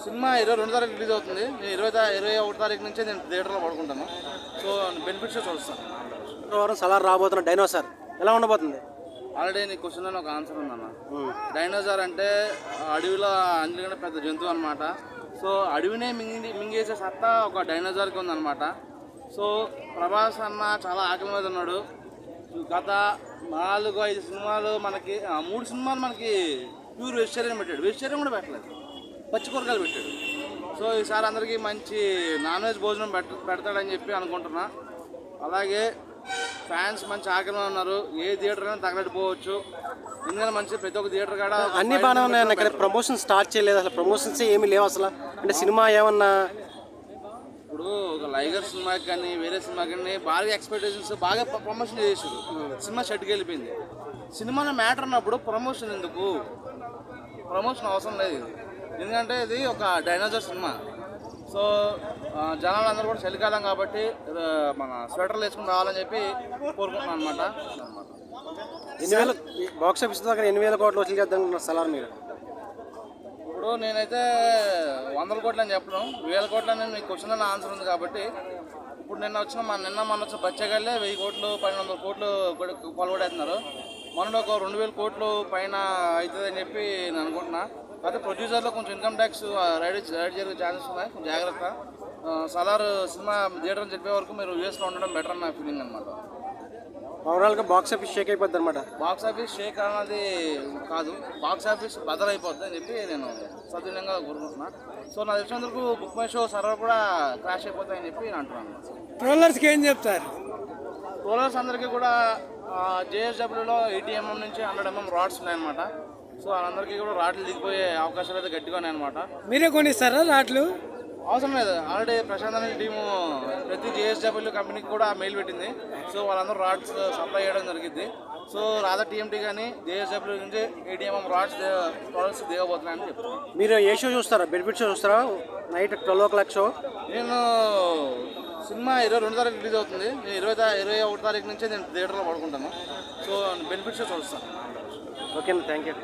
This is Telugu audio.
సినిమా 22 తారీఖు రిలీజ్ అవుతుంది. నేను 21 తారీఖు నుంచే నేను థియేటర్లో పడుకుంటాను. సో బెనిఫిట్స్ చూస్తాను. శుక్రవారం సలార్ రాబోతున్న డైనోసార్ ఎలా ఉండబోతుంది? ఆల్రెడీ నీ క్వశ్చన్లో ఒక ఆన్సర్ ఉందన్న. డైనోసార్ అంటే అడవిలో అన్నిటికంటే పెద్ద జంతువు అనమాట. సో అడవినే మింగేసే సత్తా ఒక డైనోసార్కి ఉందన్నమాట. సో ప్రభాస్ అన్న చాలా ఆకలి మీద ఉన్నాడు. గత 4-5 సినిమాలు మనకి 3 సినిమాలు మనకి ప్యూర్ వెజిటేరియన్ పెట్టాడు. వెజిటేరియన్ కూడా పెట్టలేదు, పచ్చి కూరగాయలు పెట్టాడు. సో ఈసారి అందరికీ మంచి నాన్ వెజ్ భోజనం పెడతాడని చెప్పి అనుకుంటున్నా. అలాగే ఫ్యాన్స్ మంచి ఆకలి ఉన్నారు. ఏ థియేటర్ అయినా తగలడిపోవచ్చు. ఎందుకంటే మంచి ప్రతి ఒక్క థియేటర్ కాడ అన్ని బాగానే ఉన్నాయి. ఇక్కడ ప్రమోషన్ స్టార్ట్ చేయలేదు, అసలు ప్రమోషన్స్ ఏమీ లేవు అసలు. అంటే సినిమా ఏమన్నా ఇప్పుడు ఒక లైగర్ సినిమాకి కానీ వేరే సినిమాకి కానీ బాగా ఎక్స్పెక్టేషన్స్ బాగా ప్రమోషన్ చేసారు. సినిమా షెడ్కి వెళ్ళిపోయింది. సినిమాలో మ్యాటర్ అన్నప్పుడు ప్రమోషన్ ఎందుకు? ప్రమోషన్ అవసరం లేదు ఇది. ఎందుకంటే ఇది ఒక డైనోసార్ సినిమా. సో జనాలందరూ కూడా చలికాలం కాబట్టి మన స్వెటర్లు వేసుకుని రావాలని చెప్పి కోరుకుంటున్నాను అనమాట. ఎన్ని వేల బాక్స్ ఆఫీస్ దగ్గర 8,000 కోట్లు వసూలు చేద్దాం సలార్ మీరు? ఇప్పుడు నేనైతే 100 కోట్లు అని చెప్పను, 1000 కోట్లు అని మీకు క్వశ్చన్ ఆన్సర్ ఉంది కాబట్టి. ఇప్పుడు మొన్న వచ్చిన బచ్చగాళ్ళే 1000 కోట్లు 1200 కోట్లు పాల్గొడేస్తున్నారు. మొన్న ఒక 2000 కోట్లు పైన అవుతుందని చెప్పి నేను అనుకుంటున్నా. అయితే ప్రొడ్యూసర్లో కొంచెం ఇన్కమ్ ట్యాక్స్ రైడ్ జరిగే ఛాన్సెస్ ఉన్నాయి, కొంచెం జాగ్రత్త. సలార్ సినిమా థియేటర్ చెప్పే వరకు మీరు యూఎస్లో ఉండడం బెటర్ అని నా ఫీలింగ్ అనమాట. ఓవరాల్గా బాక్స్ ఆఫీస్ షేక్ అయిపోద్ది అనమాట. బాక్స్ ఆఫీస్ షేక్ అన్నది కాదు, బాక్స్ ఆఫీస్ బదలైపోద్ది అని చెప్పి నేను సద్వినియంగా కోరుకుంటున్నా. సో నా తెలిసినందుకు బుక్ మై షో సర్వర్ కూడా క్రాష్ అయిపోతాయని చెప్పి నేను అంటున్నాను. ట్రోలర్స్కి ఏం చెప్తారు? ట్రోలర్స్ అందరికీ కూడా జేఎస్డబ్ల్యూలో 80 mm నుంచి 100 mm రాడ్స్ ఉన్నాయన్నమాట. సో వాళ్ళందరికీ కూడా రాడ్లు దిగిపోయే అవకాశాలు అయితే గట్టిగా ఉన్నాయన్నమాట. మీరే కొనిస్తారా రాట్లు? అవసరం లేదు, ఆల్రెడీ ప్రశాంత్ అనే టీము ప్రతి జేఎస్డబ్ల్యూ కంపెనీకి కూడా మెయిల్ పెట్టింది. సో వాళ్ళందరూ రాడ్స్ సప్లై చేయడం జరిగింది. సో రాధా టీఎంటీ కానీ జేఎస్డబ్ల్యూ నుంచి 80 mm రాడ్స్ ప్రొడక్ట్స్ దిగబోతున్నాయని చెప్తాను. మీరు ఏ షో చూస్తారా? బెనిఫిట్ షో చూస్తారా? Night 12 o'clock show. నేను సినిమా 22 తారీఖు రిలీజ్ అవుతుంది. నేను 21 తారీఖు నుంచే నేను థియేటర్లో పడుకుంటాను. సో బెనిఫిట్స్ చూస్తాను. Okay, thank you.